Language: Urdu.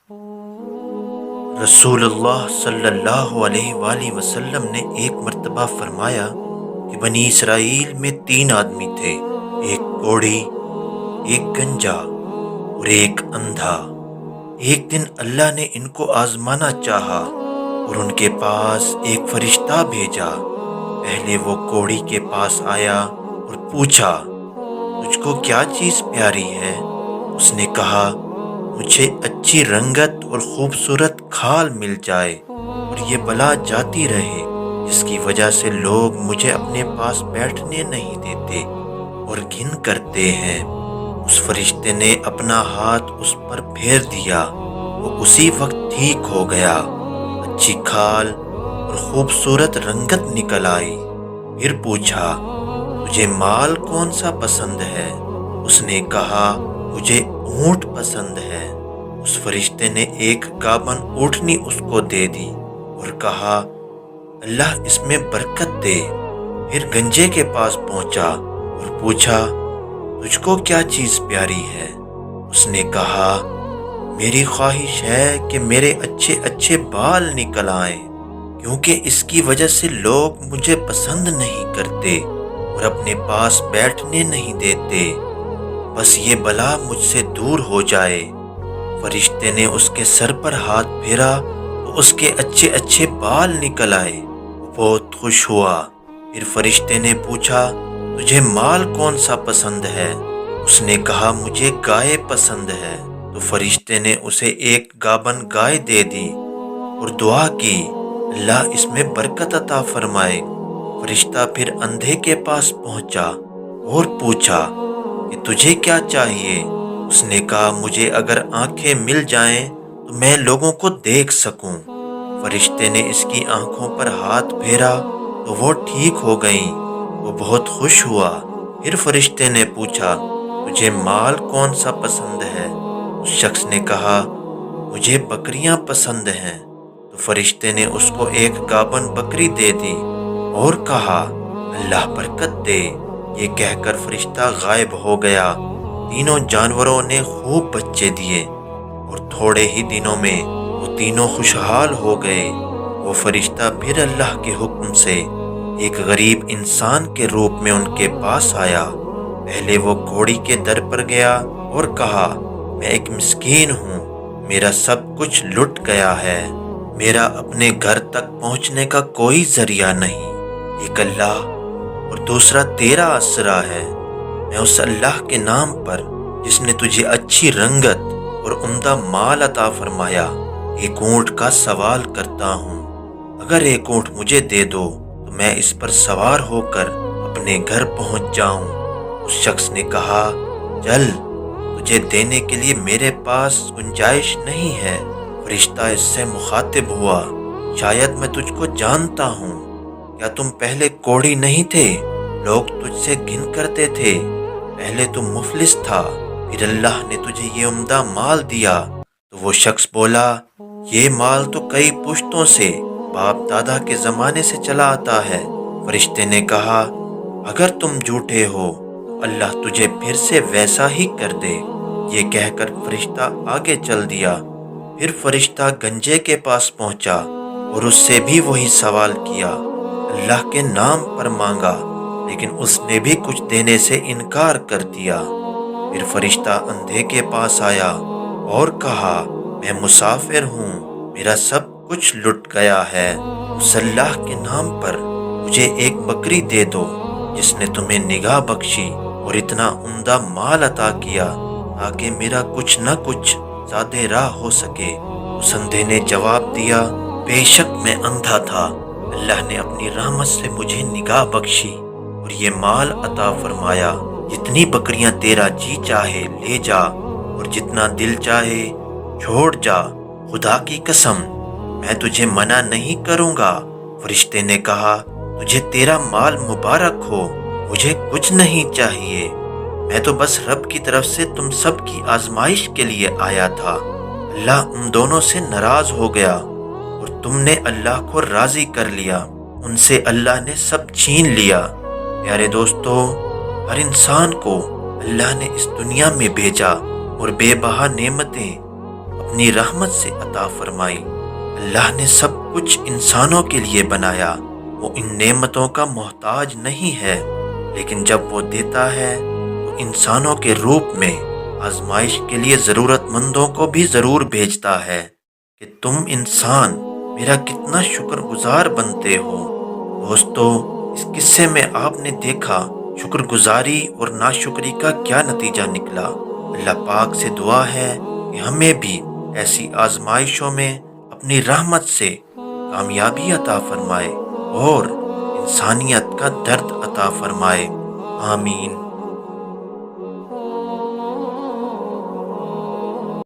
رسول اللہ صلی اللہ علیہ وآلہ وسلم نے ایک مرتبہ فرمایا کہ بنی اسرائیل میں 3 آدمی تھے، ایک کوڑی، ایک گنجا اور ایک اندھا۔ ایک دن اللہ نے ان کو آزمانا چاہا اور ان کے پاس ایک فرشتہ بھیجا۔ پہلے وہ کوڑی کے پاس آیا اور پوچھا، تجھ کو کیا چیز پیاری ہے؟ اس نے کہا، مجھے اچھی رنگت اور خوبصورت کھال مل جائے اور یہ بلا جاتی رہے جس کی وجہ سے لوگ مجھے اپنے پاس بیٹھنے نہیں دیتے اور گھن کرتے ہیں۔ اس فرشتے نے اپنا ہاتھ اس پر پھیر دیا، وہ اسی وقت ٹھیک ہو گیا، اچھی کھال اور خوبصورت رنگت نکل آئی۔ پھر پوچھا، تجھے مال کون سا پسند ہے؟ اس نے کہا، مجھے اونٹ پسند ہے۔ اس فرشتے نے ایک گابن اونٹنی اس کو دے دی اور کہا، اللہ اس میں برکت دے۔ پھر گنجے کے پاس پہنچا اور پوچھا، تجھ کو کیا چیز پیاری ہے؟ اس نے کہا، میری خواہش ہے کہ میرے اچھے اچھے بال نکل آئیں، کیونکہ اس کی وجہ سے لوگ مجھے پسند نہیں کرتے اور اپنے پاس بیٹھنے نہیں دیتے، بس یہ بلا مجھ سے دور ہو جائے۔ فرشتے نے اس کے سر پر ہاتھ پھیرا تو اس کے اچھے اچھے بال نکل آئے، بہت خوش ہوا۔ پھر فرشتے نے پوچھا، تجھے مال کون سا پسند ہے؟ اس نے کہا، مجھے گائے پسند ہے۔ تو فرشتے نے اسے ایک گابن گائے دے دی اور دعا کی، اللہ اس میں برکت عطا فرمائے۔ فرشتہ پھر اندھے کے پاس پہنچا اور پوچھا کہ تجھے کیا چاہیے؟ اس نے کہا، مجھے اگر آنکھیں مل جائیں تو میں لوگوں کو دیکھ سکوں۔ فرشتے نے اس کی آنکھوں پر ہاتھ پھیرا تو وہ ٹھیک ہو گئیں، وہ بہت خوش ہوا۔ پھر فرشتے نے پوچھا، تجھے مال کون سا پسند ہے؟ اس شخص نے کہا، مجھے بکریاں پسند ہیں۔ تو فرشتے نے اس کو ایک گابن بکری دے دی اور کہا، اللہ برکت دے۔ یہ کہہ کر فرشتہ غائب ہو گیا۔ تینوں جانوروں نے خوب بچے دیے اور تھوڑے ہی دنوں میں وہ تینوں خوشحال ہو گئے۔ وہ فرشتہ پھر اللہ کے حکم سے ایک غریب انسان کے روپ میں ان کے پاس آیا۔ پہلے وہ کوڑی کے در پر گیا اور کہا، میں ایک مسکین ہوں، میرا سب کچھ لٹ گیا ہے، میرا اپنے گھر تک پہنچنے کا کوئی ذریعہ نہیں، ایک اللہ اور دوسرا تیرا آسرا ہے۔ میں اس اللہ کے نام پر جس نے تجھے اچھی رنگت اور عمدہ مال عطا فرمایا، ایک اونٹ کا سوال کرتا ہوں۔ اگر ایک اونٹ مجھے دے دو تو میں اس پر سوار ہو کر اپنے گھر پہنچ جاؤں۔ اس شخص نے کہا، چل، تجھے دینے کے لیے میرے پاس گنجائش نہیں ہے۔ فرشتہ اس سے مخاطب ہوا، شاید میں تجھ کو جانتا ہوں، کیا تم پہلے کوڑی نہیں تھے؟ لوگ تجھ سے گھن کرتے تھے، پہلے تم مفلس تھا، پھر اللہ نے تجھے یہ عمدہ مال دیا۔ تو وہ شخص بولا، یہ مال تو کئی پشتوں سے باپ دادا کے زمانے سے چلا آتا ہے۔ فرشتے نے کہا، اگر تم جھوٹے ہو تو اللہ تجھے پھر سے ویسا ہی کر دے۔ یہ کہہ کر فرشتہ آگے چل دیا۔ پھر فرشتہ گنجے کے پاس پہنچا اور اس سے بھی وہی سوال کیا، اللہ کے نام پر مانگا، لیکن اس نے بھی کچھ دینے سے انکار کر دیا۔ پھر فرشتہ اندھے کے پاس آیا اور کہا، میں مسافر ہوں، میرا سب کچھ لٹ گیا ہے، اس اللہ کے نام پر مجھے ایک بکری دے دو جس نے تمہیں نگاہ بخشی اور اتنا عمدہ مال عطا کیا تاکہ میرا کچھ نہ کچھ زیادہ راہ ہو سکے۔ اس اندھے نے جواب دیا، بے شک میں اندھا تھا، اللہ نے اپنی رحمت سے مجھے نگاہ بخشی اور یہ مال عطا فرمایا۔ جتنی بکریاں تیرا جی چاہے لے جا اور جتنا دل چاہے چھوڑ جا، خدا کی قسم میں تجھے منع نہیں کروں گا۔ فرشتے نے کہا، تجھے تیرا مال مبارک ہو، مجھے کچھ نہیں چاہیے، میں تو بس رب کی طرف سے تم سب کی آزمائش کے لیے آیا تھا۔ اللہ ان دونوں سے ناراض ہو گیا اور تم نے اللہ کو راضی کر لیا، ان سے اللہ نے سب چھین لیا۔ پیارے دوستو، ہر انسان کو اللہ نے اس دنیا میں بھیجا اور بے بہا نعمتیں اپنی رحمت سے عطا فرمائی۔ اللہ نے سب کچھ انسانوں کے لیے بنایا، وہ ان نعمتوں کا محتاج نہیں ہے، لیکن جب وہ دیتا ہے تو انسانوں کے روپ میں آزمائش کے لیے ضرورت مندوں کو بھی ضرور بھیجتا ہے کہ تم انسان میرا کتنا شکر گزار بنتے ہو۔ دوستو، اس قصے میں آپ نے دیکھا شکر گزاری اور ناشکری کا کیا نتیجہ نکلا۔ اللہ پاک سے دعا ہے کہ ہمیں بھی ایسی آزمائشوں میں اپنی رحمت سے کامیابی عطا فرمائے اور انسانیت کا درد عطا فرمائے۔ آمین۔